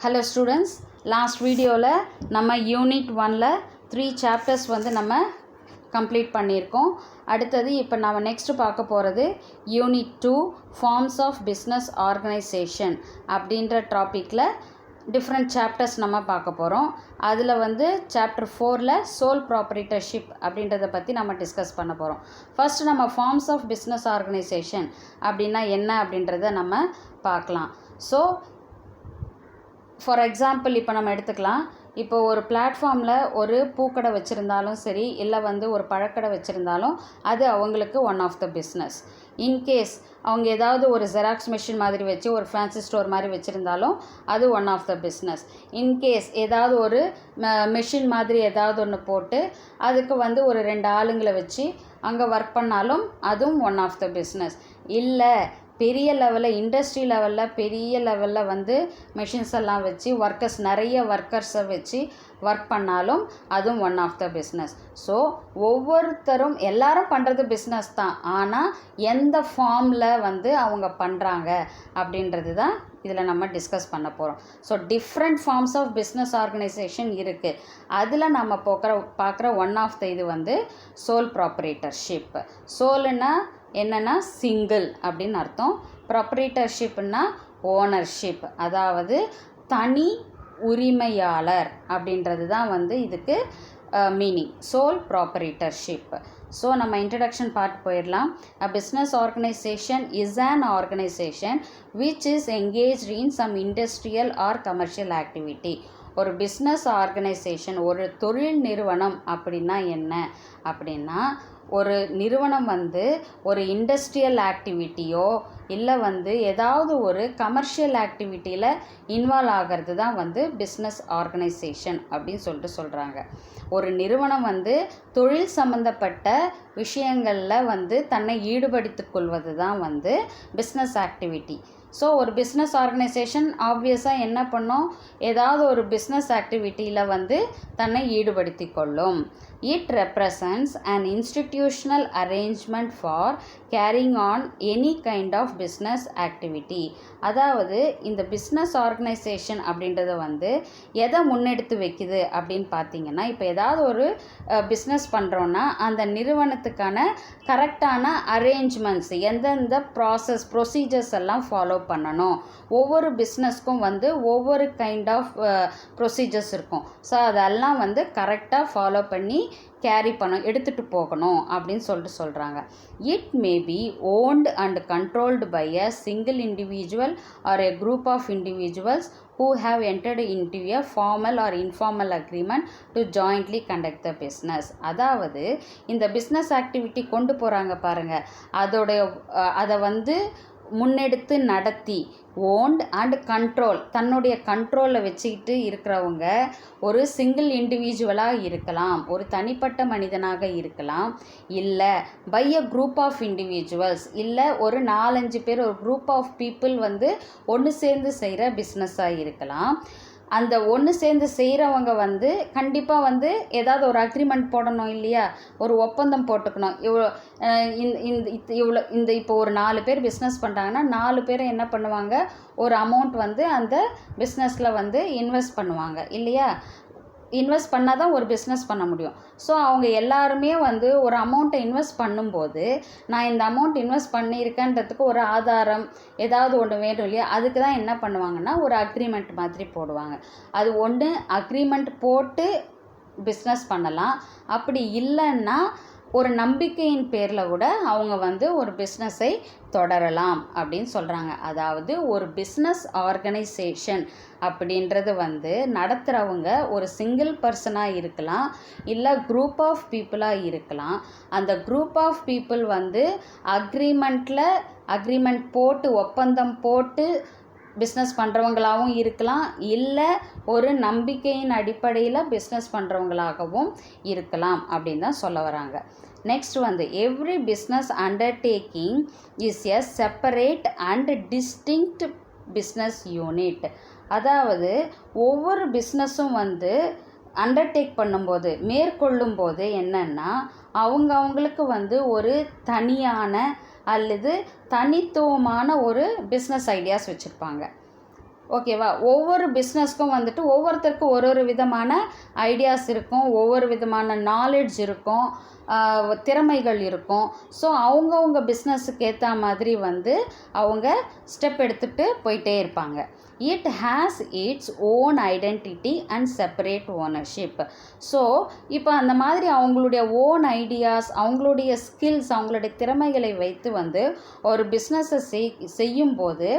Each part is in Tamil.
Hello students, last video la நம்ம யூனிட் 1ல 3 chapters வந்து நம்ம கம்ப்ளீட் பண்ணியிருக்கோம். அடுத்தது இப்போ நம்ம நெக்ஸ்ட் பார்க்க போகிறது unit 2 forms of business organisation அப்படின்ற டாப்பிக்கில் டிஃப்ரெண்ட் சாப்டர்ஸ் நம்ம பார்க்க போகிறோம். அதில் வந்து சாப்டர் 4ல் சோல் ப்ராப்பரேட்டர்ஷிப் அப்படின்றத பற்றி நம்ம டிஸ்கஸ் பண்ண போகிறோம். ஃபர்ஸ்ட் நம்ம ஃபார்ம்ஸ் ஆஃப் பிஸ்னஸ் ஆர்கனைசேஷன் அப்படின்னா என்ன அப்படின்றத நம்ம பார்க்கலாம். ஸோ ஃபார் எக்ஸாம்பிள் இப்போ நம்ம எடுத்துக்கலாம். இப்போ ஒரு பிளாட்ஃபார்மில் ஒரு பூக்கடை வச்சுருந்தாலும் சரி, இல்லை வந்து ஒரு பழக்கடை வச்சுருந்தாலும் அது அவங்களுக்கு one of the business. In case அவங்க ஏதாவது ஒரு ஜெராக்ஸ் மிஷின் மாதிரி வச்சு ஒரு ஃபேன்சி ஸ்டோர் மாதிரி வச்சுருந்தாலும் அது one of the business. In case ஏதாவது ஒரு மிஷின் மாதிரி ஏதாவது ஒன்று போட்டு அதுக்கு வந்து ஒரு 2 ஆளுங்களை வச்சு அங்கே ஒர்க் பண்ணாலும் அதுவும் ஒன் ஆஃப் த பிஸ்னஸ். இல்லை பெரிய லெவலில் இண்டஸ்ட்ரி லெவலில் பெரிய லெவலில் வந்து மிஷின்ஸ் எல்லாம் வச்சு நிறைய ஒர்க்கர்ஸை வச்சு ஒர்க் பண்ணாலும் அதுவும் one of the business. So ஒவ்வொருத்தரும் எல்லாரும் பண்ணுறது பிஸ்னஸ் தான், ஆனால் எந்த ஃபார்மில் வந்து அவங்க பண்ணுறாங்க அப்படின்றது தான் இதில் நம்ம டிஸ்கஸ் பண்ண போகிறோம். So different forms of business organisation இருக்குது. அதில் நம்ம பார்க்குற ஒன் ஆஃப் த இது வந்து சோல் ப்ராப்பரேட்டர்ஷிப். சோல்னா என்னென்னா சிங்கிள் அப்படின்னு அர்த்தம். ப்ராப்பரேட்டர்ஷிப்னா ஓனர்ஷிப், அதாவது தனி உரிமையாளர் அப்படின்றது தான் வந்து இதுக்கு மீனிங், சோல் ப்ராப்பரேட்டர்ஷிப். ஸோ நம்ம இன்ட்ரடக்ஷன் பார்ட் போயிடலாம். A business organization is an organization which is engaged in some industrial or commercial activity. ஒரு பிஸ்னஸ் ஆர்கனைசேஷன், ஒரு தொழில் நிறுவனம் அப்படின்னா என்ன அப்படின்னா, ஒரு நிறுவனம் வந்து ஒரு இண்டஸ்ட்ரியல் ஆக்டிவிட்டியோ இல்லை வந்து ஏதாவது ஒரு கமர்ஷியல் ஆக்டிவிட்டியில் இன்வால்வ் ஆகிறது தான் வந்து பிஸ்னஸ் ஆர்கனைசேஷன் அப்படின்னு சொல்கிறாங்க. ஒரு நிறுவனம் வந்து தொழில் சம்மந்தப்பட்ட விஷயங்களில் வந்து தன்னை ஈடுபடுத்திக் கொள்வது தான் வந்து பிஸ்னஸ் ஆக்டிவிட்டி. ஸோ ஒரு பிஸ்னஸ் ஆர்கனைசேஷன் ஆப்வியஸாக என்ன பண்ணும், ஏதாவது ஒரு பிஸ்னஸ் ஆக்டிவிட்டியில் வந்து தன்னை ஈடுபடுத்தி கொள்ளும். It represents an institutional arrangement for carrying on any kind of business activity. அதாவது இந்த பிஸ்னஸ் ஆர்கனைசேஷன் அப்படின்றத வந்து எதை முன்னெடுத்து வைக்குது அப்படின்னு பார்த்தீங்கன்னா, இப்போ ஏதாவது ஒரு பிஸ்னஸ் பண்ணுறோன்னா அந்த நிறுவனத்துக்கான கரெக்டான அரேஞ்ச்மெண்ட்ஸ், எந்தெந்த ப்ரொசீஜர்ஸ் எல்லாம் ஃபாலோ பண்ணணும். ஒவ்வொரு பிஸ்னஸ்க்கும் வந்து ஒவ்வொரு கைண்ட் ஆஃப் ப்ரொசீஜர்ஸ் இருக்கும். ஸோ அதெல்லாம் வந்து கரெக்டாக ஃபாலோ பண்ணி கேரி எடுத்துகிட்டு போகணும் அப்படின்னு சொல்கிறாங்க. It may be owned and controlled by a single individual or a group of individuals who have entered into a formal or informal agreement to jointly conduct the business. அதாவது இந்த பிஸ்னஸ் ஆக்டிவிட்டி கொண்டு போகிறாங்க பாருங்கள், அதை வந்து முன்னெடுத்து நடத்தி ஓன்ட் அண்ட் கண்ட்ரோல், தன்னுடைய கண்ட்ரோலில் வச்சுக்கிட்டு இருக்கிறவங்க ஒரு சிங்கிள் இண்டிவிஜுவலாக இருக்கலாம், ஒரு தனிப்பட்ட மனிதனாக இருக்கலாம், இல்லை by a group of individuals, இல்லை ஒரு 4-5 பேர், ஒரு குரூப் ஆஃப் பீப்புள் வந்து ஒன்று சேர்ந்து செய்கிற பிஸ்னஸாக இருக்கலாம். அந்த ஒன்று சேர்ந்து செய்கிறவங்க வந்து கண்டிப்பாக வந்து ஏதாவது ஒரு அக்ரிமெண்ட் போடணும் இல்லையா, ஒரு ஒப்பந்தம் போட்டுக்கணும். இப்போ ஒரு 4 பேர் பிஸ்னஸ் பண்ணுறாங்கன்னா 4 பேர் என்ன பண்ணுவாங்க, ஒரு அமௌண்ட் வந்து அந்த பிஸ்னஸில் வந்து இன்வெஸ்ட் பண்ணுவாங்க இல்லையா. இன்வெஸ்ட் பண்ணால் தான் ஒரு பிஸ்னஸ் பண்ண முடியும். ஸோ அவங்க எல்லாருமே வந்து ஒரு அமௌண்ட்டை இன்வெஸ்ட் பண்ணும்போது, நான் இந்த அமௌண்ட் இன்வெஸ்ட் பண்ணியிருக்கேன்றதுக்கு ஒரு ஆதாரம் ஏதாவது ஒன்று வேணும் இல்லையா. அதுக்கு தான் என்ன பண்ணுவாங்கன்னா ஒரு அக்ரிமெண்ட் மாதிரி போடுவாங்க. அது ஒன்று அக்ரிமெண்ட் போட்டு பிஸ்னஸ் பண்ணலாம், அப்படி இல்லைன்னா ஒரு நம்பிக்கையின் பேரில் கூட அவங்க வந்து ஒரு பிஸ்னஸை தொடரலாம் அப்படின்னு சொல்கிறாங்க. அதாவது ஒரு பிஸ்னஸ் ஆர்கனைசேஷன் அப்படின்றது வந்து நடத்துகிறவங்க ஒரு சிங்கிள் பர்சனாக இருக்கலாம், இல்லை குரூப் ஆஃப் பீப்புளாக இருக்கலாம். அந்த குரூப் ஆஃப் பீப்புள் வந்து அக்ரிமெண்ட் போட்டு ஒப்பந்தம் போட்டு பிஸ்னஸ் பண்ணுறவங்களாகவும் இருக்கலாம், இல்லை ஒரு நம்பிக்கையின் அடிப்படையில் பிஸ்னஸ் பண்ணுறவங்களாகவும் இருக்கலாம் அப்படின்னு தான் சொல்ல வராங்க. நெக்ஸ்ட் வந்து every business undertaking is a separate and distinct business unit. அதாவது ஒவ்வொரு பிஸ்னஸும் வந்து அண்டர்டேக் பண்ணும்போது, மேற்கொள்ளும் போது என்னென்னா அவங்களுக்கு வந்து ஒரு தனியான அல்லது தனித்துவமான ஒரு பிஸ்னஸ் ஐடியாஸ் வச்சுருப்பாங்க. ஓகேவா? ஒவ்வொரு பிஸ்னஸ்க்கும் வந்துட்டு ஒவ்வொருத்தருக்கும் ஒரு விதமான ஐடியாஸ் இருக்கும், ஒவ்வொரு விதமான நாலேஜ் இருக்கும், திறமைகள் இருக்கும். ஸோ அவங்கவுங்க பிஸ்னஸுக்கு ஏற்ற மாதிரி வந்து அவங்க ஸ்டெப் எடுத்துகிட்டு போயிட்டே இருப்பாங்க. It has its own identity and separate ownership. So இப்போ அந்த மாதிரி அவங்களுடைய ஓன் ஐடியாஸ், அவங்களுடைய ஸ்கில்ஸ், அவங்களுடைய திறமைகளை வைத்து வந்து ஒரு பிஸ்னஸை செய்யும்போது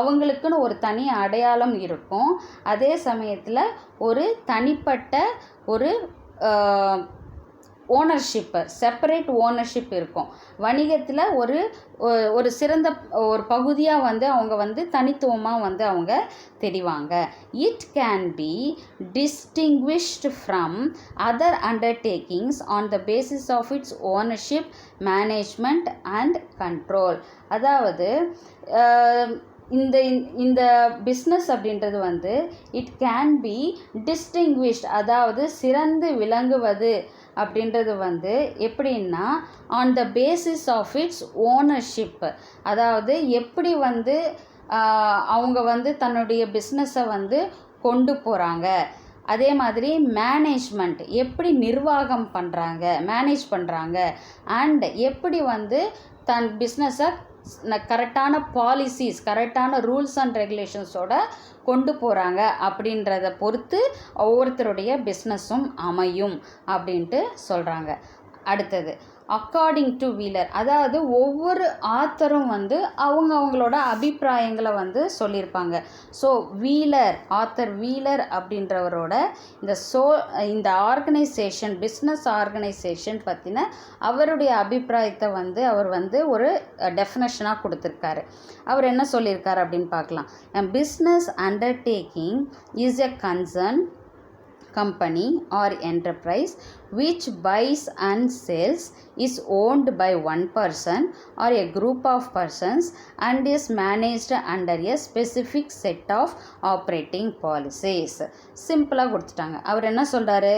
அவங்களுக்குன்னு ஒரு தனி அடையாளம் இருக்கும். அதே சமயத்தில் ஒரு தனிப்பட்ட ஒரு ஓனர்ஷிப்பு, செப்பரேட் ஓனர்ஷிப் இருக்கும். வணிகத்தில் ஒரு சிறந்த ஒரு பகுதியாக வந்து அவங்க வந்து தனித்துவமாக வந்து அவங்க தெரிவாங்க. It can be distinguished from other undertakings on the basis of its ownership, management and control. அதாவது இந்த பிஸ்னஸ் அப்படின்றது வந்து இட் கேன் பி டிஸ்டிங்விஷ்ட், அதாவது சிறந்து விளங்குவது அப்படின்றது வந்து எப்படின்னா on the basis of its ownership, அதாவது எப்படி வந்து அவங்க வந்து தன்னுடைய பிஸ்னஸை வந்து கொண்டு போகிறாங்க. அதே மாதிரி மேனேஜ்மெண்ட், எப்படி நிர்வாகம் பண்ணுறாங்க, மேனேஜ் பண்ணுறாங்க. அண்ட் எப்படி வந்து தன் பிஸ்னஸை கரெக்டான பாலிசிஸ், கரெக்டான ரூல்ஸ் அண்ட் ரெகுலேஷன்ஸோட கொண்டு போகிறாங்க அப்படின்றத பொறுத்து ஒவ்வொருத்தருடைய பிஸ்னஸும் அமையும் அப்படின்ட்டு சொல்கிறாங்க. அடுத்தது அக்கார்டிங் டு வீலர், அதாவது ஒவ்வொரு ஆத்தரும் வந்து அவங்களோட அபிப்பிராயங்களை வந்து சொல்லியிருப்பாங்க. ஸோ ஆத்தர் வீலர் அப்படின்றவரோட இந்த ஆர்கனைசேஷன், பிஸ்னஸ் ஆர்கனைசேஷன் பற்றின அவருடைய அபிப்பிராயத்தை வந்து அவர் வந்து ஒரு டெஃபினேஷனாக கொடுத்துருக்காரு. அவர் என்ன சொல்லியிருக்காரு அப்படின்னு பார்க்கலாம். Business undertaking is a concern company or enterprise which buys and sells, is owned by one person or a group of persons and is managed under a specific set of operating policies. சிம்பிளாக கொடுத்துட்டாங்க. அவர் என்ன சொல்கிறாரு,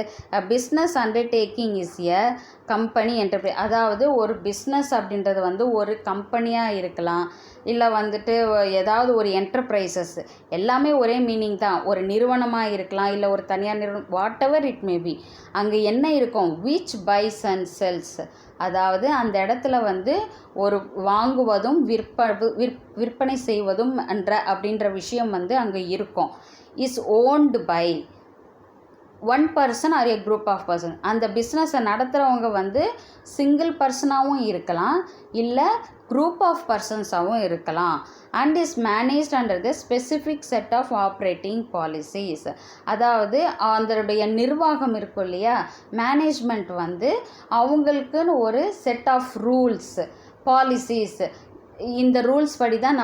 business undertaking is a company enterprise, அதாவது ஒரு பிஸ்னஸ் அப்படின்றது வந்து ஒரு கம்பெனியாக இருக்கலாம், இல்லை வந்துட்டு ஏதாவது ஒரு என்டர்பிரைசஸ், எல்லாமே ஒரே மீனிங் தான். ஒரு நிறுவனமாக இருக்கலாம், இல்லை ஒரு தனியார் நிறுவனம், what ever it may B. அங்கே என்ன இருக்கும், விச் பைஸ் அண்ட் செல்ஸ், அதாவது அந்த இடத்துல வந்து ஒரு வாங்குவதும் விற்பனை செய்வதும் அப்படின்ற விஷயம் வந்து அங்கே இருக்கும். Is owned by one person or a group of person. அந்த பிஸ்னஸை நடத்துகிறவங்க வந்து சிங்கிள் பர்சனாகவும் இருக்கலாம், இல்லை குரூப் ஆஃப் பர்சன்ஸாகவும் இருக்கலாம். And is managed under the specific set of operating policies, அதாவது அதனுடைய நிர்வாகம் இருக்கும் இல்லையா, மேனேஜ்மெண்ட் வந்து அவங்களுக்குன்னு ஒரு செட் ஆஃப் ரூல்ஸ், பாலிசிஸ், இந்த ரூல்ஸ் படி தான்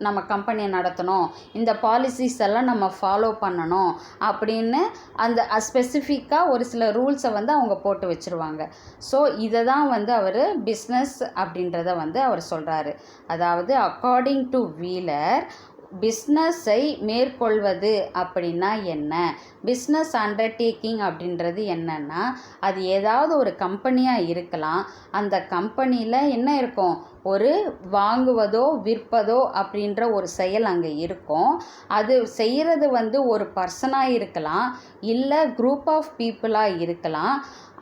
நம்ம கம்பெனியை நடத்தணும், இந்த பாலிசிஸ் எல்லாம் நம்ம ஃபாலோ பண்ணணும் அப்படின்னு அந்த ஸ்பெசிஃபிக்காக ஒரு சில ரூல்ஸை வந்து அவங்க போட்டு வச்சுருவாங்க. ஸோ இதை தான் வந்து அவர் பிஸ்னஸ் அப்படின்றத வந்து அவர் சொல்கிறாரு. அதாவது அக்கார்டிங் டு வீலர், பிஸ்னஸை மேற்கொள்வது அப்படின்னா என்ன, பிஸ்னஸ் அண்டர்டேக்கிங் அப்படின்றது என்னன்னா, அது ஏதாவது ஒரு கம்பெனியாக இருக்கலாம். அந்த கம்பெனியில் என்ன இருக்கும், ஒரு வாங்குவதோ விற்பதோ அப்படின்ற ஒரு செயல் அங்கே இருக்கும். அது செய்கிறது வந்து ஒரு பர்சனாக இருக்கலாம், இல்லை குரூப் ஆஃப் பீப்புளாக இருக்கலாம்.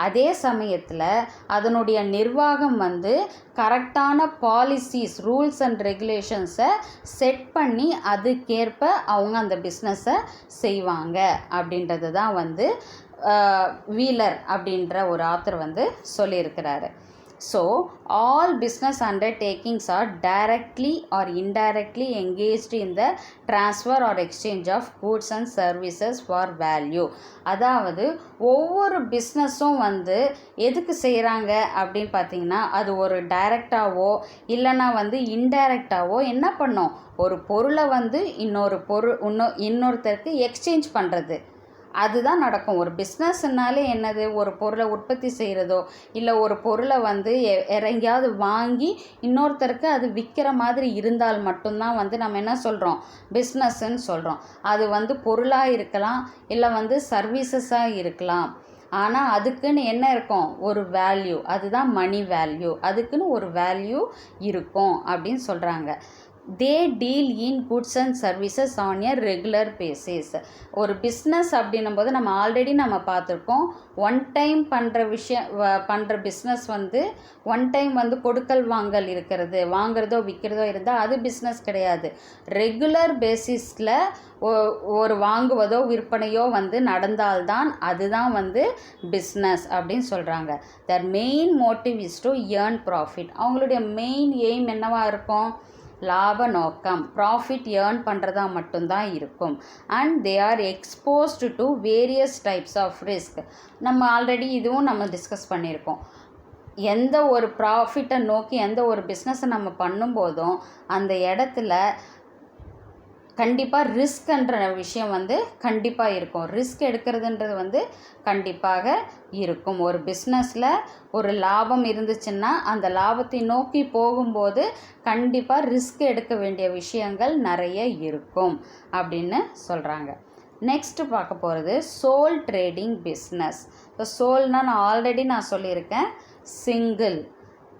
அதே சமயத்தில் அதனுடைய நிர்வாகம் வந்து கரெக்டான பாலிசிஸ், ரூல்ஸ் அண்ட் ரெகுலேஷன்ஸை செட் பண்ணி அதுக்கேற்ப அவங்க அந்த பிஸ்னஸை செய்வாங்க அப்படின்றது தான் வந்து வீலர் அப்படின்ற ஒரு ஆத்தர் வந்து சொல்லியிருக்கிறாரு. So, all business undertakings are directly or indirectly engaged in the transfer or exchange of goods and services for value. அதாவது ஒவ்வொரு பிஸ்னஸும் வந்து எதுக்கு செய்கிறாங்க அப்படின்னு பார்த்தீங்கன்னா, அது ஒரு டைரக்டாவோ இல்லைன்னா வந்து இன்டைரக்டாவோ என்ன பண்ணும், ஒரு பொருளை வந்து இன்னொருத்தருக்கு எக்ஸ்சேஞ்ச் பண்ணுறது, அதுதான் நடக்கும். ஒரு பிஸ்னஸ்னாலே என்னது, ஒரு பொருளை உற்பத்தி செய்கிறதோ இல்லை ஒரு பொருளை வந்து எங்கேயாவது வாங்கி இன்னொருத்தருக்கு அது விற்கிற மாதிரி இருந்தால் மட்டும்தான் வந்து நம்ம என்ன சொல்கிறோம், பிஸ்னஸ்ன்னு சொல்கிறோம். அது வந்து பொருளாக இருக்கலாம், இல்லை வந்து சர்வீசஸாக இருக்கலாம். ஆனால் அதுக்குன்னு என்ன இருக்கும், ஒரு வேல்யூ, அதுதான் மணி வேல்யூ, அதுக்குன்னு ஒரு வேல்யூ இருக்கும் அப்படின்னு சொல்கிறாங்க. They deal in goods and services on a regular basis. ஒரு பிஸ்னஸ் அப்படின்னும் போது நம்ம ஆல்ரெடி நம்ம பார்த்துருக்கோம். ஒன் டைம் பண்ணுற பிஸ்னஸ் வந்து ஒன் டைம் வந்து கொடுக்கல் வாங்கல் இருக்கிறது, வாங்குறதோ விற்கிறதோ இருந்தால் அது பிஸ்னஸ் கிடையாது. ரெகுலர் பேசிஸில் ஒரு வாங்குவதோ விற்பனையோ வந்து நடந்தால்தான் அதுதான் வந்து பிஸ்னஸ் அப்படின்னு சொல்கிறாங்க. Their main motive is to earn profit. அவங்களுடைய மெயின் எய்ம் என்னவாக இருக்கும்? லாப நோக்கம், ப்ராஃபிட் ஏர்ன் பண்ணுறதா மட்டும்தான் இருக்கும். And they are exposed to various types of risk. நம்ம ஆல்ரெடி இதுவும் நம்ம டிஸ்கஸ் பண்ணியிருக்கோம். எந்த ஒரு ப்ராஃபிட்டை நோக்கி எந்த ஒரு பிஸ்னஸை நம்ம பண்ணும்போதும் அந்த இடத்துல கண்டிப்பாக ரிஸ்க்ன்ற விஷயம் வந்து கண்டிப்பாக இருக்கும். ரிஸ்க் எடுக்கிறதுன்றது வந்து கண்டிப்பாக இருக்கும். ஒரு பிஸ்னஸில் ஒரு லாபம் இருந்துச்சுன்னா அந்த லாபத்தை நோக்கி போகும்போது கண்டிப்பாக ரிஸ்க் எடுக்க வேண்டிய விஷயங்கள் நிறைய இருக்கும் அப்படின்னு சொல்கிறாங்க. நெக்ஸ்ட்டு பார்க்க போகிறது சோல் ட்ரேடிங் பிஸ்னஸ். இப்போ சோல்னால் நான் ஆல்ரெடி சொல்லியிருக்கேன், சிங்கிள்.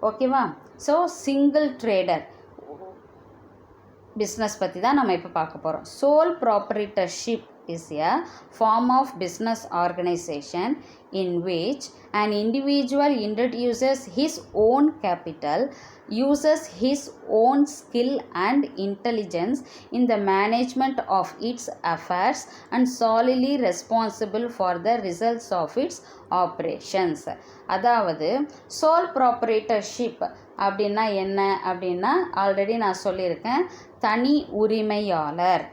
ஓகேவா? ஸோ சிங்கிள் ட்ரேடர் பிஸ்னஸ் பற்றி தான் நம்ம இப்போ பார்க்க போகிறோம். Sole proprietorship is a form of business organization in which an individual introduces his own capital, uses his own skill and intelligence in the management of its affairs and solely responsible for the results of its operations. அதாவது சோல் ப்ராப்ரைட்டர்ஷிப் அப்படின்னா என்ன அப்படின்னா ஆல்ரெடி நான் சொல்லியிருக்கேன், தனி உரிமையாளர்.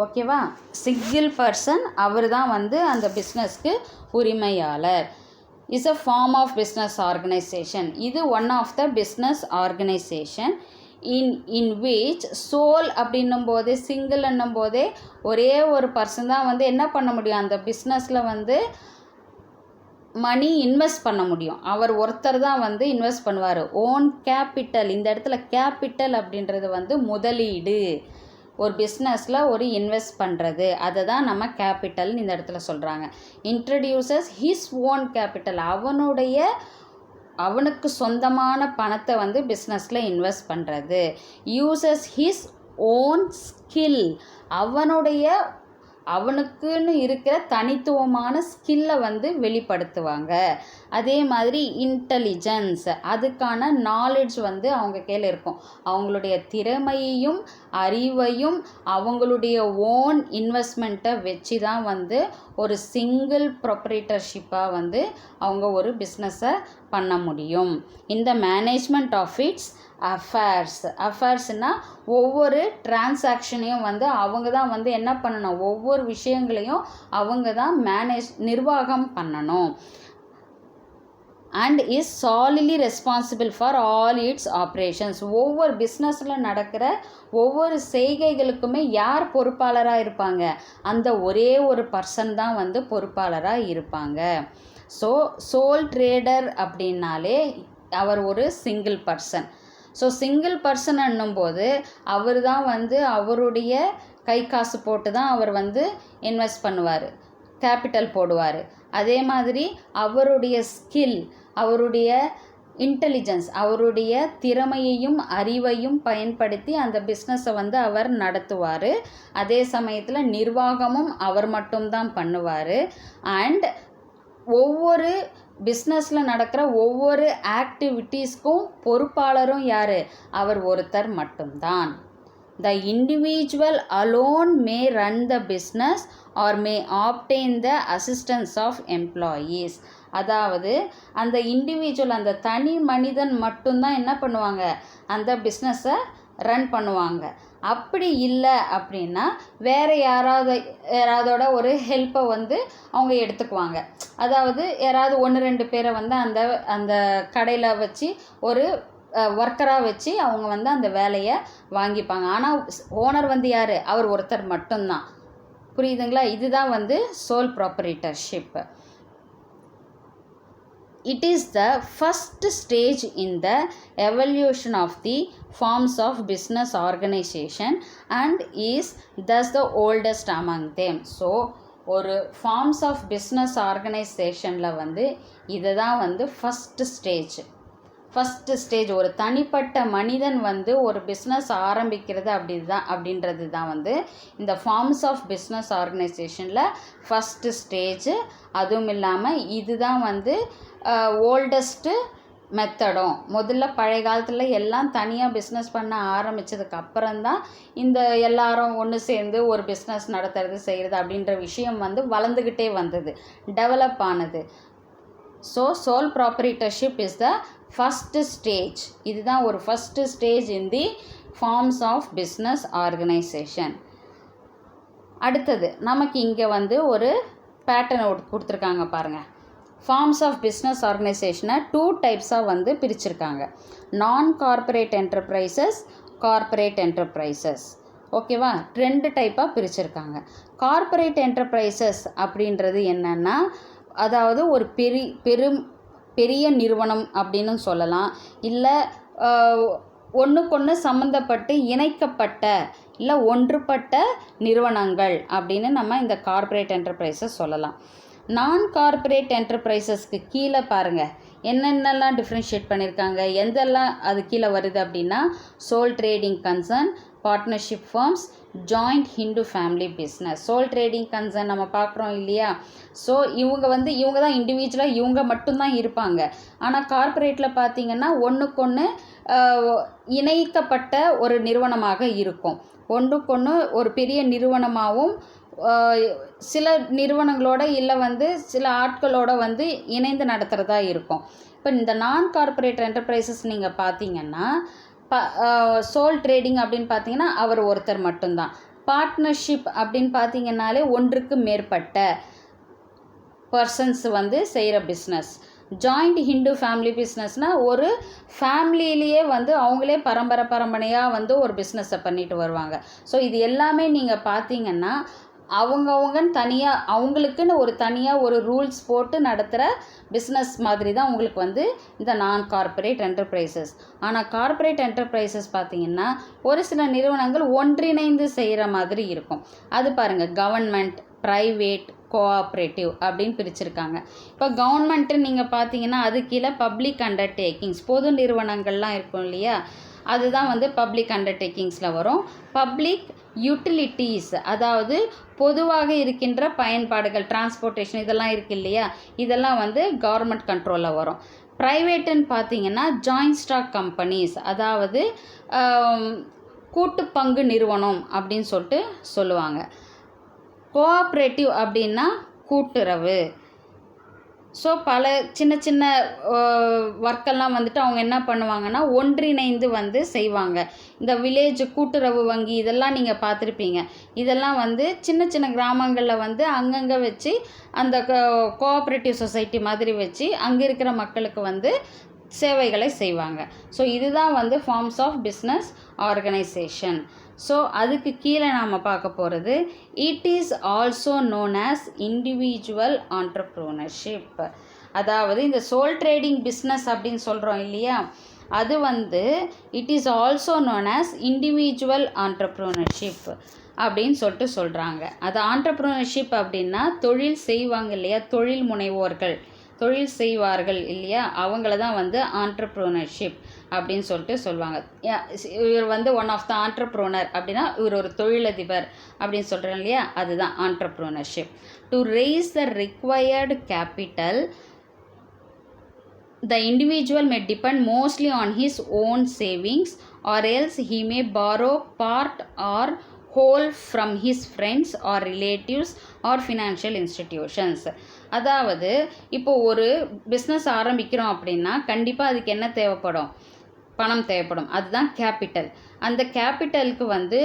ஓகேவா? சிங்கிள் பர்சன், அவர் தான் வந்து அந்த பிஸ்னஸ்க்கு உரிமையாளர். Is a form of business organisation. இது one of the business organisation in which sole அப்படின்னும் போதே, சிங்கிள் என்னும் போதே ஒரே ஒரு பர்சன் தான் வந்து என்ன பண்ண முடியும், அந்த பிஸ்னஸில் வந்து மணி இன்வெஸ்ட் பண்ண முடியும். அவர் ஒருத்தர் தான் வந்து இன்வெஸ்ட் பண்ணுவார். ஓன் கேபிட்டல், இந்த இடத்துல கேபிட்டல் அப்படின்றது வந்து முதலீடு. ஒரு பிஸ்னஸில் ஒரு இன்வெஸ்ட் பண்ணுறது, அதை தான் நம்ம கேபிட்டல்னு இந்த இடத்துல சொல்கிறாங்க. இன்ட்ரடியூசஸ் ஹிஸ் ஓன் கேபிட்டல், அவனுக்கு சொந்தமான பணத்தை வந்து பிஸ்னஸில் இன்வெஸ்ட் பண்ணுறது. யூசஸ் ஹிஸ் ஓன் ஸ்கில், அவனுக்குன்னு இருக்கிற தனித்துவமான ஸ்கில்லை வந்து வெளிப்படுத்துவாங்க. அதே மாதிரி இன்டெலிஜென்ஸ், அதுக்கான நாலேஜ் வந்து அவங்க கையில் இருக்கும். அவங்களுடைய திறமையையும் அறிவையும் அவங்களுடைய ஓன் இன்வெஸ்ட்மெண்ட்டை வச்சு தான் வந்து ஒரு சிங்கிள் ப்ரொப்ரைட்டர்ஷிப்பாக வந்து அவங்க ஒரு பிஸ்னஸை பண்ண முடியும். இந்த மேனேஜ்மெண்ட் ஆஃப் இட்ஸ் அஃபேர்ஸ்னால் ஒவ்வொரு டிரான்சாக்ஷனையும் வந்து அவங்க தான் வந்து என்ன பண்ணணும், ஒவ்வொரு விஷயங்களையும் அவங்க தான் நிர்வாகம் பண்ணணும். And is solely responsible for all it's operations. ஒவ்வொரு பிஸ்னஸில் நடக்கிற ஒவ்வொரு செய்கைகளுக்குமே யார் பொறுப்பாளராக இருப்பாங்க, அந்த ஒரே ஒரு பர்சன் தான் வந்து பொறுப்பாளராக இருப்பாங்க. ஸோ சோல் ட்ரேடர் அப்படின்னாலே அவர் ஒரு single person. So single person என்னும்போது அவர் தான் வந்து அவருடைய கை காசு போட்டு தான் அவர் வந்து இன்வெஸ்ட் பண்ணுவார், கேபிட்டல் போடுவார். அதே மாதிரி அவருடைய ஸ்கில், அவருடைய இன்டெலிஜென்ஸ், அவருடைய திறமையையும் அறிவையும் பயன்படுத்தி அந்த பிஸ்னஸை வந்து அவர் நடத்துவார். அதே சமயத்தில் நிர்வாகமும் அவர் மட்டும்தான் பண்ணுவார். அண்ட் ஒவ்வொரு பிஸ்னஸில் நடக்கிற ஒவ்வொரு ஆக்டிவிட்டீஸ்க்கும் பொறுப்பாளரும் யார், அவர் ஒருத்தர் மட்டும்தான். The individual alone may run the business or may obtain the assistance of employees. அதாவது அந்த இண்டிவிஜுவல், அந்த தனி மனிதன் மட்டும்தான் என்ன பண்ணுவாங்க, அந்த பிஸ்னஸை ரன் பண்ணுவாங்க. அப்படி இல்லை அப்படின்னா வேறு யாராவதோட ஒரு ஹெல்ப்பை வந்து அவங்க எடுத்துக்குவாங்க. அதாவது யாராவது 1-2 பேரை வந்து அந்த கடையில் வச்சு ஒரு ஒர்க்கராக வச்சு அவங்க வந்து அந்த வேலையை வாங்கிப்பாங்க. ஆனால் ஓனர் வந்து யார், அவர் ஒருத்தர் மட்டும்தான். புரியுதுங்களா? இதுதான் வந்து soul ப்ராப்ரைட்டர்ஷிப். It is the first stage in the evolution of the forms of business organization and is thus the oldest among them. So ஒரு ஃபார்ம்ஸ் ஆஃப் பிஸ்னஸ் ஆர்கனைசேஷனில் வந்து இதுதான் வந்து ஃபஸ்ட்டு ஸ்டேஜ். ஃபஸ்ட்டு ஸ்டேஜ் ஒரு தனிப்பட்ட மனிதன் வந்து ஒரு பிஸ்னஸ் ஆரம்பிக்கிறது அப்படின்றது தான் வந்து இந்த ஃபார்ம்ஸ் ஆஃப் பிஸ்னஸ் ஆர்கனைசேஷனில் ஃபஸ்ட்டு ஸ்டேஜ். அதுவும் இல்லாமல் இதுதான் வந்து ஓல்டஸ்ட்டு மெத்தடும். முதல்ல பழைய காலத்தில் எல்லாம் தனியாக பிஸ்னஸ் பண்ண ஆரம்பித்ததுக்கு அப்புறம்தான் இந்த எல்லாரும் ஒன்று சேர்ந்து ஒரு பிஸ்னஸ் நடத்துறது செய்கிறது அப்படின்ற விஷயம் வந்து வளர்ந்துக்கிட்டே வந்தது, டெவலப் ஆனது. So sole proprietorship is the first stage. இதுதான் ஒரு first stage in the forms of business organisation. அடுத்தது நமக்கு இங்கே வந்து ஒரு பேட்டர்ன் கொடுத்துருக்காங்க பாருங்கள். ஃபார்ம்ஸ் ஆஃப் பிஸ்னஸ் ஆர்கனைசேஷனை 2 டைப்ஸாக வந்து பிரிச்சிருக்காங்க. நான் கார்ப்பரேட் என்டர்பிரைசஸ், கார்ப்பரேட் என்டர்பிரைசஸ். ஓகேவா? 2 டைப்பாக பிரிச்சிருக்காங்க. கார்ப்பரேட் என்டர்பிரைசஸ் அப்படின்றது என்னென்னா, அதாவது ஒரு பெரிய நிறுவனம் அப்படின்னு சொல்லலாம், இல்லை ஒன்றுக்கொன்று சம்மந்தப்பட்டு இணைக்கப்பட்ட இல்லை ஒன்றுபட்ட நிறுவனங்கள் அப்படின்னு நம்ம இந்த கார்ப்பரேட் என்டர்பிரைசஸ் சொல்லலாம். நான் கார்ப்பரேட் என்டர்பிரைசஸ்க்கு கீழே பாருங்கள் என்னென்னலாம் டிஃப்ரென்ஷியேட் பண்ணியிருக்காங்க, எந்தெல்லாம் அது கீழே வருது அப்படின்னா, sole trading concern, partnership firms, joint Hindu family business. Sole trading concern நம்ம பார்க்குறோம் இல்லையா? ஸோ இவங்க தான் இண்டிவிஜுவலாக இவங்க மட்டும்தான் இருப்பாங்க. ஆனால் கார்ப்பரேட்டில் பார்த்திங்கன்னா ஒன்றுக்கொன்று இணைக்கப்பட்ட ஒரு நிறுவனமாக இருக்கும். ஒன்றுக்கொன்று ஒரு பெரிய நிறுவனமாகவும் சில நிறுவனங்களோட இல்லை வந்து சில ஆட்களோட வந்து இணைந்து நடத்துகிறதா இருக்கும். இப்போ இந்த நான் கார்ப்பரேட் என்டர்பிரைசஸ் நீங்கள் பார்த்தீங்கன்னா சோல் ட்ரேடிங் அப்படின்னு பார்த்தீங்கன்னா அவர் ஒருத்தர் மட்டும்தான். பார்ட்னர்ஷிப் அப்படின்னு பார்த்தீங்கன்னாலே ஒன்றுக்கு மேற்பட்ட பர்சன்ஸ் வந்து செய்கிற பிஸ்னஸ். ஜாயிண்ட் ஹிந்து ஃபேமிலி பிஸ்னஸ்னால் ஒரு ஃபேமிலியிலேயே வந்து அவங்களே பரம்பரையாக வந்து ஒரு பிஸ்னஸை பண்ணிட்டு வருவாங்க. ஸோ இது எல்லாமே நீங்கள் பார்த்தீங்கன்னா அவங்கவுங்கன்னு தனியாக அவங்களுக்குன்னு ஒரு ரூல்ஸ் போட்டு நடத்துகிற பிஸ்னஸ் மாதிரி தான் உங்களுக்கு வந்து இந்த நான் கார்ப்பரேட் என்டர்பிரைசஸ். ஆனால் கார்ப்பரேட் என்டர்பிரைசஸ் பார்த்திங்கன்னா ஒரு சில நிறுவனங்கள் ஒன்றிணைந்து செய்கிற மாதிரி இருக்கும். அது பாருங்கள், கவர்மெண்ட், ப்ரைவேட், கோஆப்ரேட்டிவ் அப்படின்னு பிரிச்சிருக்காங்க. இப்போ கவர்மெண்ட்டு நீங்கள் பார்த்தீங்கன்னா அது கீழே பப்ளிக் அண்டர்டேக்கிங்ஸ், பொது நிறுவனங்கள்லாம் இருக்கும் இல்லையா, அதுதான் வந்து பப்ளிக் அண்டர்டேக்கிங்ஸில் வரும். பப்ளிக் யூட்டிலிட்டிஸ், அதாவது பொதுவாக இருக்கின்ற பயன்பாடுகள், டிரான்ஸ்போர்ட்டேஷன் இதெல்லாம் இருக்குது இல்லையா, இதெல்லாம் வந்து கவர்மெண்ட் கண்ட்ரோலில் வரும். ப்ரைவேட்டுன்னு பார்த்தீங்கன்னா ஜாயிண்ட் ஸ்டாக் கம்பெனிஸ், அதாவது கூட்டு பங்கு நிறுவனம் அப்படின்னு சொல்லுவாங்க. கோஆப்ரேட்டிவ் அப்படின்னா கூட்டுறவு. ஸோ பல சின்ன ஒர்க்கெல்லாம் வந்துட்டு அவங்க என்ன பண்ணுவாங்கன்னா ஒன்றிணைந்து வந்து செய்வாங்க. இந்த வில்லேஜ் கூட்டுறவு வங்கி இதெல்லாம் நீங்கள் பார்த்துருப்பீங்க. இதெல்லாம் வந்து சின்ன கிராமங்களில் வந்து அங்கங்கே வச்சு அந்த கோஆப்ரேட்டிவ் சொசைட்டி மாதிரி வச்சு அங்கே இருக்கிற மக்களுக்கு வந்து சேவைகளை செய்வாங்க. ஸோ இதுதான் வந்து forms of business organisation. So அதுக்கு கீழே நாம் பார்க்க போகிறது it is also known as individual entrepreneurship. அதாவது இந்த சோல் ட்ரேடிங் பிஸ்னஸ் அப்படின்னு சொல்கிறோம் இல்லையா, அது வந்து it is also known as individual entrepreneurship அப்படின்னு சொல்கிறாங்க. அது ஆண்டர்ப்ரூனர்ஷிப் அப்படின்னா தொழில் செய்வாங்க இல்லையா, தொழில் முனைவோர்கள், தொழில் செய்வார்கள் இல்லையா, அவங்கள தான் வந்து ஆண்டர்ப்ரூனர்ஷிப் அப்படின்னு சொல்லுவாங்க. இவர் வந்து ஒன் ஆஃப் த ஆண்டர்ப்ரூனர் அப்படின்னா இவர் ஒரு தொழிலதிபர் அப்படின்னு சொல்கிறோம் இல்லையா, அதுதான் entrepreneurship. To raise the required capital the individual may depend mostly on his own savings or else he may borrow part or whole from his friends or relatives or financial institutions. அதாவது இப்போ ஒரு பிஸ்னஸ் ஆரம்பிக்கிறோம் அப்படின்னா கண்டிப்பாக அதுக்கு என்ன தேவைப்படும், பணம் தேவைப்படும். அதுதான் கேபிட்டல். அந்த கேபிட்டலுக்கு வந்து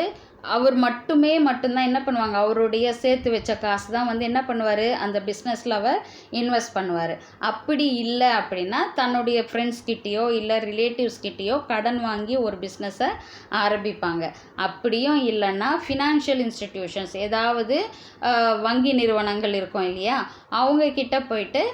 அவர் மட்டும்தான் என்ன பண்ணுவாங்க, அவருடைய சேர்த்து வச்ச காசு தான் வந்து என்ன பண்ணுவார், அந்த பிஸ்னஸில் அவர் இன்வெஸ்ட் பண்ணுவார். அப்படி இல்லை அப்படின்னா தன்னுடைய ஃப்ரெண்ட்ஸ்கிட்டேயோ இல்லை ரிலேட்டிவ்ஸ்கிட்டேயோ கடன் வாங்கி ஒரு பிஸ்னஸை ஆரம்பிப்பாங்க. அப்படியும் இல்லைன்னா ஃபினான்ஷியல் இன்ஸ்டிடியூஷன்ஸ், ஏதாவது வங்கி நிறுவனங்கள் இருக்கும் இல்லையா, அவங்கக்கிட்ட போயிட்டு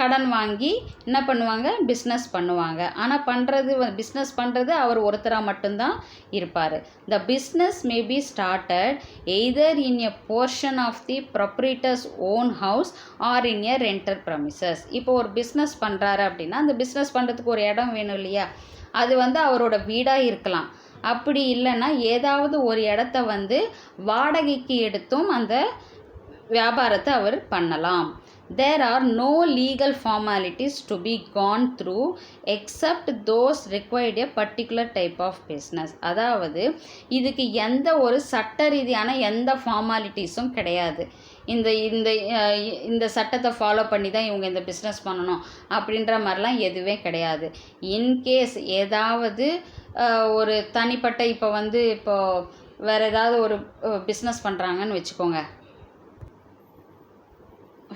கடன் வாங்கி என்ன பண்ணுவாங்க, பிஸ்னஸ் பண்ணுவாங்க. ஆனால் பிஸ்னஸ் பண்ணுறது அவர் ஒருத்தராக மட்டும்தான் இருப்பார். The business May be started either in a portion of the proprietor's own house or in a rented premises. இப்போ ஒரு பிஸ்னஸ் பண்ணுறாரு அப்படின்னா அந்த பிஸ்னஸ் பண்ணுறதுக்கு ஒரு இடம் வேணும் இல்லையா, அது வந்து அவரோட வீடாக இருக்கலாம். அப்படி இல்லைன்னா ஏதாவது ஒரு இடத்த வந்து வாடகைக்கு எடுத்தும் அந்த வியாபாரத்தை அவர் பண்ணலாம். There are no legal formalities to be gone through except those required a particular type of business. அதாவது இதுக்கு எந்த ஒரு சட்ட ரீதியான எந்த ஃபார்மாலிட்டிஸும் கிடையாது. இந்த இந்த இந்த சட்டத்தை ஃபாலோ பண்ணி தான் இவங்க இந்த பிஸ்னஸ் பண்ணணும் அப்படின்ற மாதிரிலாம் எதுவே கிடையாது. இன்கேஸ் ஏதாவது ஒரு தனிப்பட்ட இப்போ வேறு ஏதாவது ஒரு பிஸ்னஸ் பண்ணுறாங்கன்னு வச்சுக்கோங்க.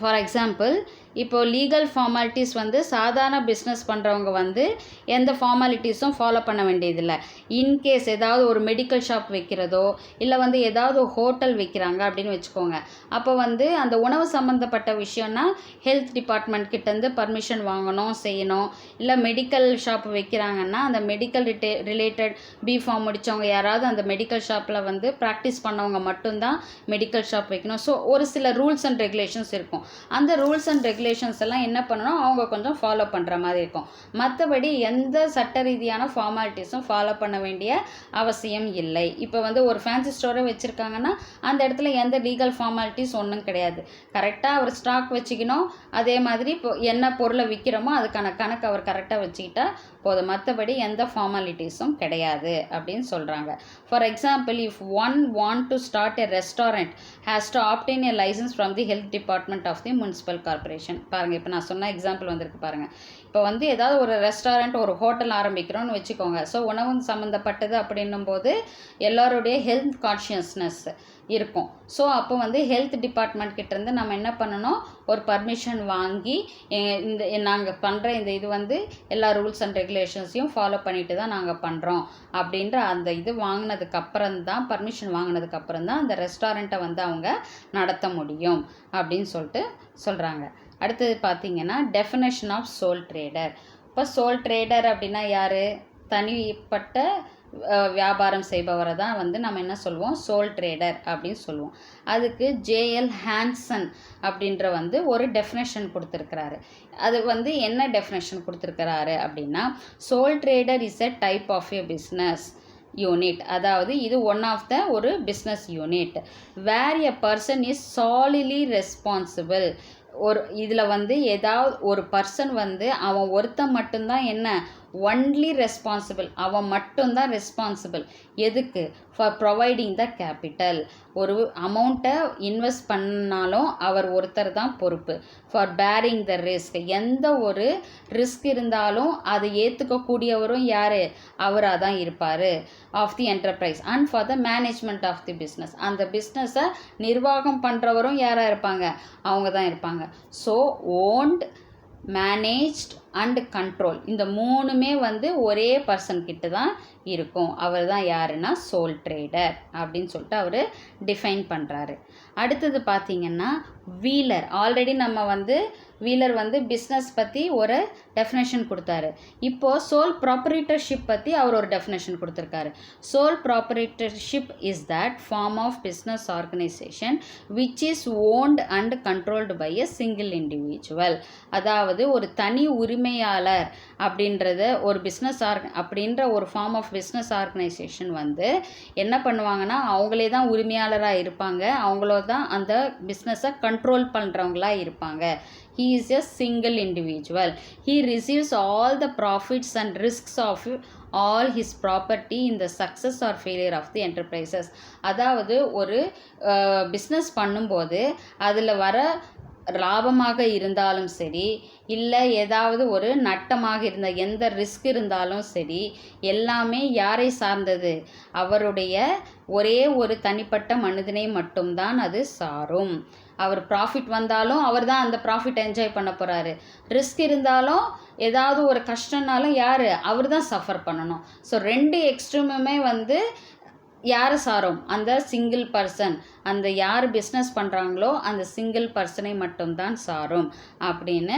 ஃபார் எக்ஸாம்பிள் இப்போது லீகல் ஃபார்மாலிட்டிஸ் வந்து சாதாரண பிஸ்னஸ் பண்ணுறவங்க வந்து எந்த ஃபார்மாலிட்டிஸும் ஃபாலோ பண்ண வேண்டியதில்லை. இன்கேஸ் ஏதாவது ஒரு மெடிக்கல் ஷாப் வைக்கிறதோ இல்லை வந்து ஏதாவது ஹோட்டல் வைக்கிறாங்க அப்படின்னு வச்சுக்கோங்க. அப்போ வந்து அந்த உணவு சம்மந்தப்பட்ட விஷயம்னா ஹெல்த் டிபார்ட்மெண்ட் கிட்டேருந்து பர்மிஷன் வாங்கணும், செய்யணும். இல்லை மெடிக்கல் ஷாப் வைக்கிறாங்கன்னா அந்த மெடிக்கல் ரிலேட்டட் பிஃபார்ம் முடித்தவங்க யாராவது அந்த மெடிக்கல் ஷாப்பில் வந்து ப்ராக்டிஸ் பண்ணவங்க மட்டும்தான் மெடிக்கல் ஷாப் வைக்கணும். ஸோ ஒரு சில ரூல்ஸ் அண்ட் ரெகுலேஷன்ஸ் இருக்கும். அந்த ரூல்ஸ் அண்ட் ரெகுலேஷன்ஸ் எல்லாம் என்ன பண்ணணும், அவங்க கொஞ்சம் ஃபாலோ பண்ணுற மாதிரி இருக்கும். மற்றபடி எந்த சட்ட ரீதியான ஃபார்மாலிட்டிஸும் ஃபாலோ பண்ண வேண்டிய அவசியம் இல்லை. இப்போ வந்து ஒரு ஃபேன்சி ஸ்டோரை வச்சுருக்காங்கன்னா அந்த இடத்துல எந்த லீகல் ஃபார்மாலிட்டிஸ் ஒன்றும் கிடையாது. கரெக்டாக அவர் ஸ்டாக் வச்சுக்கணும். அதே மாதிரி இப்போ என்ன பொருளை விற்கிறோமோ அதுக்கான கணக்கு அவர் கரெக்டாக வச்சுக்கிட்டா போதும். மற்றபடி எந்த ஃபார்மாலிட்டிஸும் கிடையாது அப்படின்னு சொல்கிறாங்க. For example, if one want to start a restaurant has to obtain a licence from the health department of the municipal corporation. பாருங்கள், இப்போ நான் சொன்ன எக்ஸாம்பிள் வந்திருக்கு பாருங்கள். இப்போ வந்து ஏதாவது ஒரு ரெஸ்டாரண்ட் ஒரு ஹோட்டல் ஆரம்பிக்கிறோன்னு வச்சுக்கோங்க. ஸோ உணவு சம்மந்தப்பட்டது அப்படின்னும் போது எல்லோருடைய ஹெல்த் கான்ஷியஸ்னஸ் இருக்கும். ஸோ அப்போ வந்து ஹெல்த் டிபார்ட்மெண்ட் கிட்டேருந்து நம்ம என்ன பண்ணணும், ஒரு பர்மிஷன் வாங்கி இந்த நாங்கள் பண்ணுற இந்த இது வந்து எல்லா ரூல்ஸ் அண்ட் ரெகுலேஷன்ஸையும் ஃபாலோ பண்ணிட்டு தான் நாங்கள் பண்ணுறோம் அப்படின்ற அந்த இது வாங்கினதுக்கப்புறம் தான், பர்மிஷன் வாங்கினதுக்கப்புறம் தான் அந்த ரெஸ்டாரண்ட்டை வந்து அவங்க நடத்த முடியும் அப்படின்னு சொல்லிட்டு சொல்கிறாங்க. அடுத்தது பார்த்திங்கன்னா டெஃபினேஷன் ஆஃப் சோல் ட்ரேடர். இப்போ சோல் ட்ரேடர் அப்படின்னா யார்? தனிப்பட்ட வியாபாரம் செய்பவரை தான் வந்து நம்ம என்ன சொல்லுவோம், சோல் ட்ரேடர் அப்படின்னு சொல்லுவோம். அதுக்கு ஜேஎல் ஹான்சன் அப்படின்ற வந்து ஒரு டெஃபினேஷன் கொடுத்துருக்கிறாரு. அது வந்து என்ன டெஃபினேஷன் கொடுத்துருக்கிறாரு அப்படின்னா, sole trader is a type of a business unit. அதாவது இது ஒன் ஆஃப் த ஒரு business unit where a person is solely responsible. இதில் வந்து ஏதாவது ஒரு பர்சன் வந்து அவன் ஒருத்தன் மட்டும்தான் என்ன, ஒன்லி ரெஸ்பான்சிபிள், அவன் மட்டும்தான் ரெஸ்பான்சிபிள். எதுக்கு? For providing the capital. ஒரு அமௌண்ட்டை இன்வெஸ்ட் பண்ணாலும் அவர் ஒருத்தர் தான் பொறுப்பு. ஃபார் பேரிங் த ரிஸ்க், எந்த ஒரு ரிஸ்க் இருந்தாலும் அதை ஏற்றுக்கக்கூடியவரும் யார்? அவராக தான் இருப்பார். Of the enterprise and for the management of the business, அந்த பிஸ்னஸை நிர்வாகம் பண்ணுறவரும் யாராக இருப்பாங்க? அவங்க தான் இருப்பாங்க. So owned, managed and control, இந்த மூணுமே வந்து ஒரே பர்சன் கிட்ட தான் இருக்கும். அவர் தான் யாருன்னா சோல் ட்ரேடர் அப்படின்னு சொல்லிட்டு அவர் டிஃபைன் பண்ணுறாரு. அடுத்தது பார்த்திங்கன்னா வீலர். ஆல்ரெடி நம்ம வந்து வீலர் வந்து பிஸ்னஸ் பற்றி ஒரு டெஃபினேஷன் கொடுத்தாரு. இப்போது சோல் ப்ராப்பரேட்டர்ஷிப் பற்றி அவர் ஒரு டெஃபினேஷன் கொடுத்துருக்காரு. Sole proprietorship is that form of business organisation which is owned and controlled by a single individual. அதாவது ஒரு தனி உரிமையாளர் அப்படின்றத ஒரு பிஸ்னஸ் அப்படின்ற ஒரு ஃபார்ம் ஆஃப் பிஸ்னஸ் ஆர்கனைசேஷன் வந்து என்ன பண்ணுவாங்கன்னா, அவங்களே தான் உரிமையாளராக இருப்பாங்க, அவங்களோ தான் அந்த பிஸ்னஸை கண்ட்ரோல் பண்ணுறவங்களாக இருப்பாங்க. He is a single individual. He receives all the profits and risks of all his property in the success or failure of the enterprises. அதாவது ஒரு பிஸ்னஸ் பண்ணும்போது அதில் வர லாபமாக இருந்தாலும் சரி, இல்லை ஏதாவது ஒரு நட்டமாக இருந்த எந்த ரிஸ்க் இருந்தாலும் சரி, எல்லாமே யாரை சார்ந்தது? அவருடைய ஒரே ஒரு தனிப்பட்ட மனிதனை மட்டும்தான் அது சாரும். அவர் ப்ராஃபிட் வந்தாலும் அவர் தான் அந்த ப்ராஃபிட் என்ஜாய் பண்ண போகிறாரு. ரிஸ்க் இருந்தாலும் ஏதாவது ஒரு கஷ்டம்னாலும் யார்? அவர் தான் சஃபர் பண்ணணும். ஸோ ரெண்டு எக்ஸ்ட்ரீமுமே வந்து யார் சாரும்? அந்த சிங்கிள் பர்சன், அந்த யார் பிஸ்னஸ் பண்ணுறாங்களோ அந்த சிங்கிள் பர்சனை மட்டும்தான் சாரும் அப்படின்னு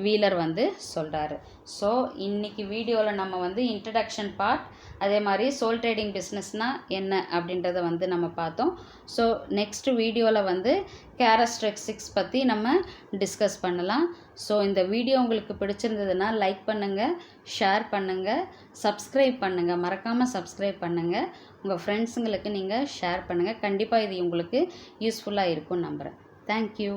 வீலர் வந்து சொல்கிறாரு. ஸோ இன்றைக்கி வீடியோவில் நம்ம வந்து இன்ட்ரடக்ஷன் பார்ட் அதே மாதிரி சோல் ட்ரேடிங் பிஸ்னஸ்னால் என்ன அப்படின்றத வந்து நம்ம பார்த்தோம். ஸோ நெக்ஸ்ட் வீடியோவில் வந்து கேரக்டரிஸ்டிக்ஸ் பற்றி நம்ம டிஸ்கஸ் பண்ணலாம். ஸோ இந்த வீடியோ உங்களுக்கு பிடிச்சிருந்ததுன்னா லைக் பண்ணுங்கள், ஷேர் பண்ணுங்கள், சப்ஸ்கிரைப் பண்ணுங்கள், மறக்காமல் சப்ஸ்கிரைப் பண்ணுங்கள். உங்கள் ஃப்ரெண்ட்ஸுங்களுக்கு நீங்கள் ஷேர் பண்ணுங்கள். கண்டிப்பாக இது உங்களுக்கு யூஸ்ஃபுல்லாக இருக்கும்னு நம்புகிறேன். தேங்க்யூ.